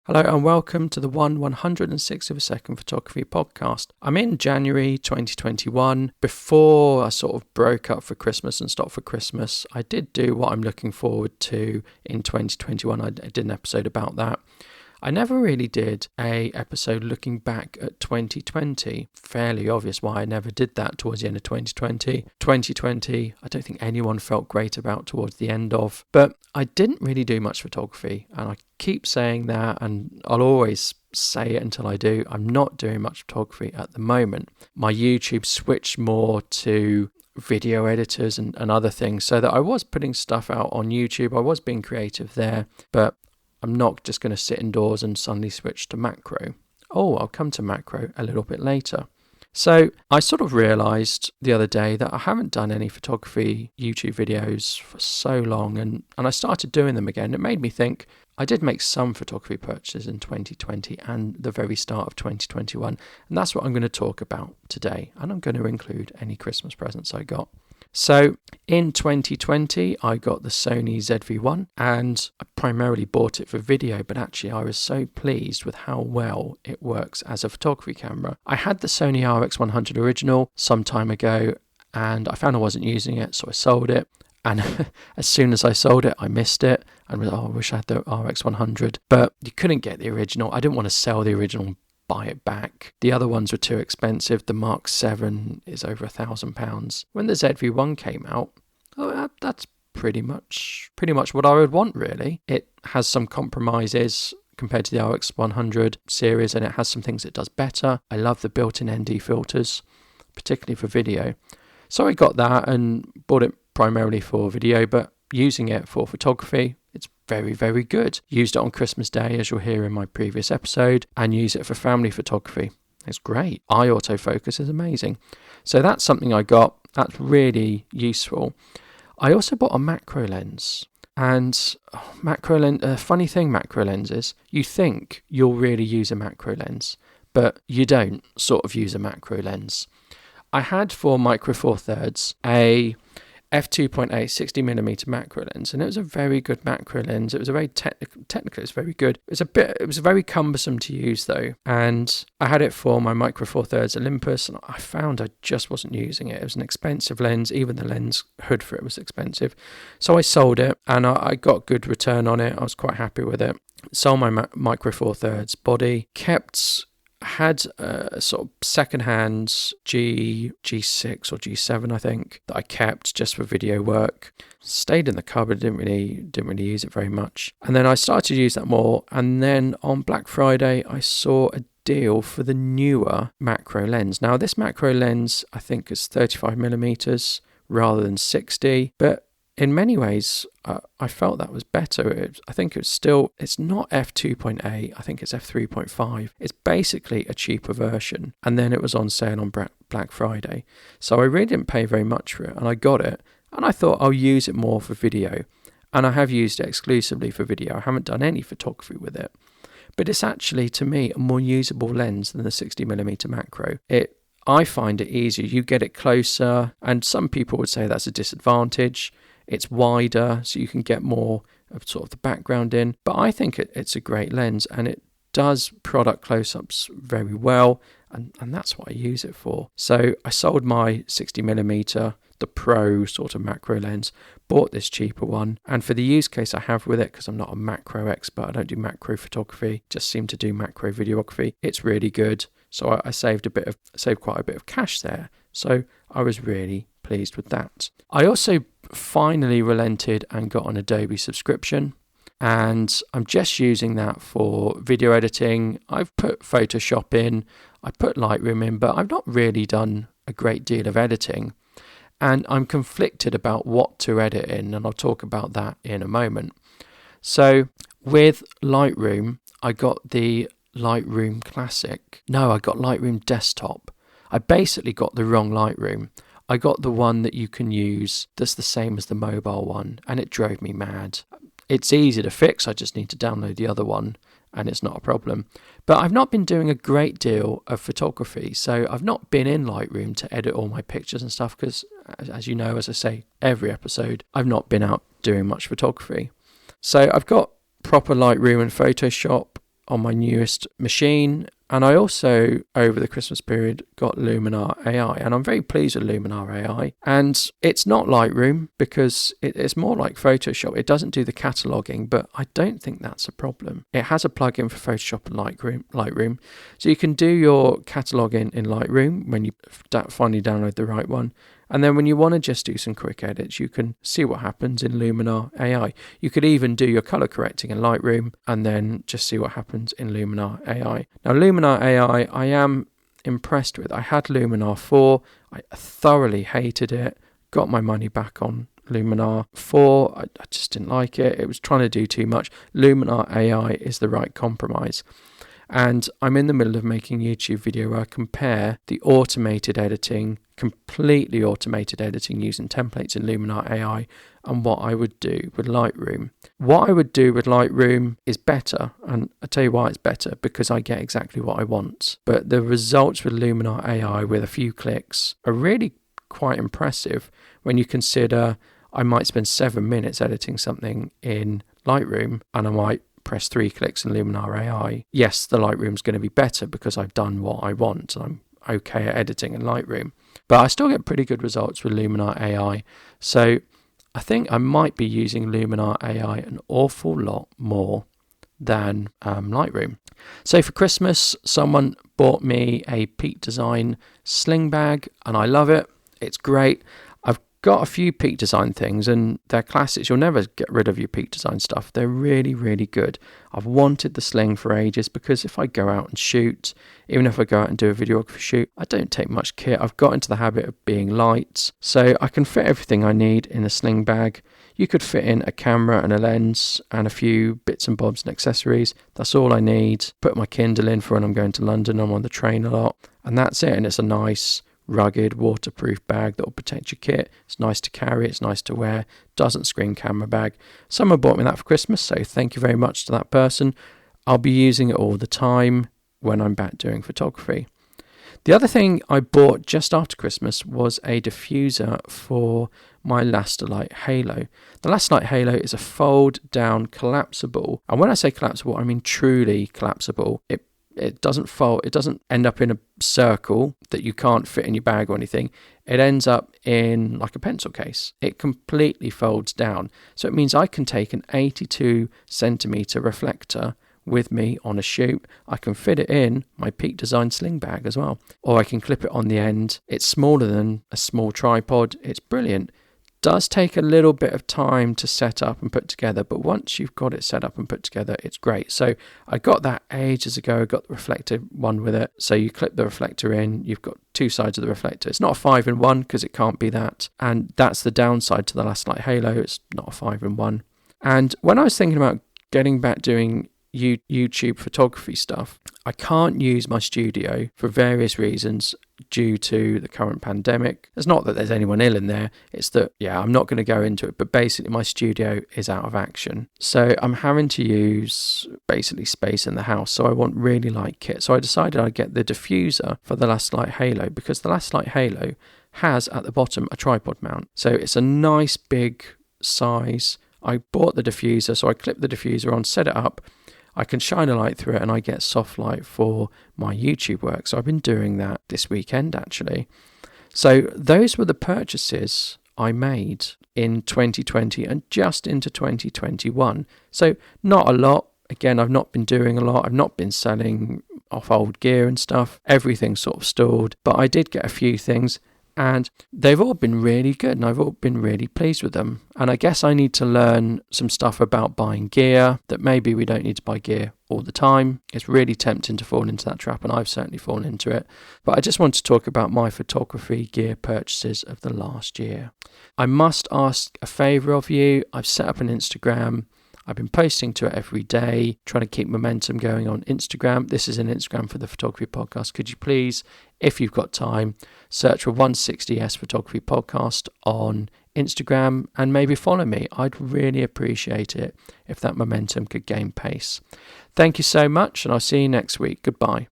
Hello and welcome to the 106th of a second photography podcast. I'm in January 2021. Before I sort of broke up for Christmas and stopped for Christmas, I did do what I'm looking forward to in 2021. I did an episode about that. I never really did a episode looking back at 2020. Fairly obvious why I never did that towards the end of 2020. 2020, I don't think anyone felt great about towards the end of. But I didn't really do much photography, and I keep saying that, and I'll always say it until I do. I'm not doing much photography at the moment. My YouTube switched more to video editors and other things, so that I was putting stuff out on YouTube. I was being creative there, but I'm not just going to sit indoors and suddenly switch to macro. I'll come to macro a little bit later. So I sort of realised the other day that I haven't done any photography YouTube videos for so long, and I started doing them again. It made me think I did make some photography purchases in 2020 and the very start of 2021, and that's what I'm going to talk about today, and I'm going to include any Christmas presents I got. So in 2020, I got the Sony ZV-1, and I primarily bought it for video, but actually I was so pleased with how well it works as a photography camera. I had the Sony RX100 original some time ago, and I found I wasn't using it, so I sold it. And as soon as I sold it, I missed it and was, I wish I had the RX100, but you couldn't get the original. I didn't want to sell the original, buy it back. The other ones were too expensive. The Mark 7 is over £1,000. When the ZV-1 came out, that's pretty much what I would want, really. It has some compromises compared to the RX100 series, and it has some things it does better. I love the built-in ND filters, particularly for video. So I got that and bought it primarily for video, but using it for photography, it's very, very good. Used it on Christmas Day, as you'll hear in my previous episode, and use it for family photography. It's great. Eye autofocus is amazing. So that's something I got. That's really useful. I also bought a macro lens. And funny thing, macro lenses, you think you'll really use a macro lens, but you don't sort of use a macro lens. I had for Micro Four Thirds a f2.8 60mm macro lens, and it was a very good macro lens. It was a very technically it's very good. It was very cumbersome to use though, and I had it for my Micro Four Thirds Olympus, and I found I just wasn't using it. It was an expensive lens. Even the lens hood for it was expensive, so I sold it, and I got good return on it. I was quite happy with it. Sold my Micro Four Thirds body, had a sort of second-hand G6 or G7, I think, that I kept just for video work. Stayed in the cupboard, didn't really use it very much. And then I started to use that more, and then on Black Friday I saw a deal for the newer macro lens. Now this macro lens I think is 35mm rather than 60, but in many ways, I felt that was better. I think it's not f2.8, I think it's f3.5. It's basically a cheaper version. And then it was on sale on Black Friday. So I really didn't pay very much for it, and I got it. And I thought I'll use it more for video. And I have used it exclusively for video. I haven't done any photography with it. But it's actually, to me, a more usable lens than the 60mm macro. I find it easier. You get it closer, and some people would say that's a disadvantage. It's wider, so you can get more of sort of the background in. But I think it's a great lens, and it does product close-ups very well, and that's what I use it for. So I sold my 60mm, the Pro sort of macro lens, bought this cheaper one, and for the use case I have with it, because I'm not a macro expert, I don't do macro photography, just seem to do macro videography, it's really good. So I saved quite a bit of cash there. So I was really pleased with that. I also finally relented and got an Adobe subscription, and I'm just using that for video editing. I've put Photoshop in, I put Lightroom in, but I've not really done a great deal of editing, and I'm conflicted about what to edit in, and I'll talk about that in a moment. So with Lightroom, I got the Lightroom Classic. No, I got Lightroom Desktop. I basically got the wrong Lightroom. I got the one that you can use that's the same as the mobile one, and it drove me mad. It's easy to fix, I just need to download the other one, and it's not a problem. But I've not been doing a great deal of photography, so I've not been in Lightroom to edit all my pictures and stuff, because as you know, as I say every episode, I've not been out doing much photography. So I've got proper Lightroom and Photoshop on my newest machine. And I also, over the Christmas period, got Luminar AI, and I'm very pleased with Luminar AI. And it's not Lightroom, because it's more like Photoshop. It doesn't do the cataloging, but I don't think that's a problem. It has a plugin for Photoshop and Lightroom. So you can do your cataloging in Lightroom when you finally download the right one. And then when you want to just do some quick edits, you can see what happens in Luminar AI. You could even do your color correcting in Lightroom and then just see what happens in Luminar AI. Now, Luminar AI, I am impressed with. I had Luminar 4. I thoroughly hated it. Got my money back on Luminar 4. I just didn't like it. It was trying to do too much. Luminar AI is the right compromise. And I'm in the middle of making a YouTube video where I compare the completely automated editing using templates in Luminar AI and what I would do with Lightroom. What I would do with Lightroom is better, and I'll tell you why it's better, because I get exactly what I want. But the results with Luminar AI with a few clicks are really quite impressive when you consider I might spend 7 minutes editing something in Lightroom and I might press 3 clicks in Luminar AI. Yes, the Lightroom's going to be better because I've done what I want and I'm okay at editing in Lightroom. But I still get pretty good results with Luminar AI. So I think I might be using Luminar AI an awful lot more than Lightroom. So for Christmas, someone bought me a Peak Design sling bag and I love it. It's great. Got a few Peak Design things and they're classics. You'll never get rid of your Peak Design stuff. They're really, really good. I've wanted the sling for ages because if I go out and shoot, even if I go out and do a videography shoot, I don't take much kit. I've got into the habit of being light, so I can fit everything I need in a sling bag. You could fit in a camera and a lens and a few bits and bobs and accessories. That's all I need. Put my Kindle in for when I'm going to London. I'm on the train a lot, and that's it. And it's a nice, rugged, waterproof bag that will protect your kit. It's nice to carry, it's nice to wear, doesn't scream camera bag. Someone bought me that for Christmas, so thank you very much to that person. I'll be using it all the time when I'm back doing photography. The other thing I bought just after Christmas was a diffuser for my Lasterlight Halo. The Lasterlight Halo is a fold down collapsible, and when I say collapsible, I mean truly collapsible. It doesn't fold, it doesn't end up in a circle that you can't fit in your bag or anything. It ends up in like a pencil case. It completely folds down. So it means I can take an 82 centimeter reflector with me on a shoot. I can fit it in my Peak Design sling bag as well. Or I can clip it on the end. It's smaller than a small tripod. It's brilliant. Does take a little bit of time to set up and put together, but once you've got it set up and put together, it's great. So I got that ages ago. I got the reflector one with it. So you clip the reflector in, you've got 2 sides of the reflector. It's not a 5-in-1 because it can't be that. And that's the downside to the Lasterlight Halo. It's not a 5-in-1. And when I was thinking about getting back doing YouTube photography stuff, I can't use my studio for various reasons due to the current pandemic. It's not that there's anyone ill in there, it's that, I'm not going to go into it, but basically my studio is out of action. So I'm having to use basically space in the house, so I want really light kit. So I decided I'd get the diffuser for the Lasterlight Halo, because the Lasterlight Halo has at the bottom a tripod mount. So it's a nice big size. I bought the diffuser, so I clipped the diffuser on, set it up. I can shine a light through it and I get soft light for my YouTube work. So I've been doing that this weekend actually. So those were the purchases I made in 2020 and just into 2021. So not a lot. Again, I've not been doing a lot. I've not been selling off old gear and stuff. Everything's sort of stalled. But I did get a few things. And they've all been really good and I've all been really pleased with them. And I guess I need to learn some stuff about buying gear, that maybe we don't need to buy gear all the time. It's really tempting to fall into that trap, and I've certainly fallen into it. But I just want to talk about my photography gear purchases of the last year. I must ask a favour of you. I've set up an Instagram. I've been posting to it every day, trying to keep momentum going on Instagram. This is an Instagram for the Photography Podcast. Could you please, if you've got time, search for 160S Photography Podcast on Instagram and maybe follow me. I'd really appreciate it if that momentum could gain pace. Thank you so much, and I'll see you next week. Goodbye.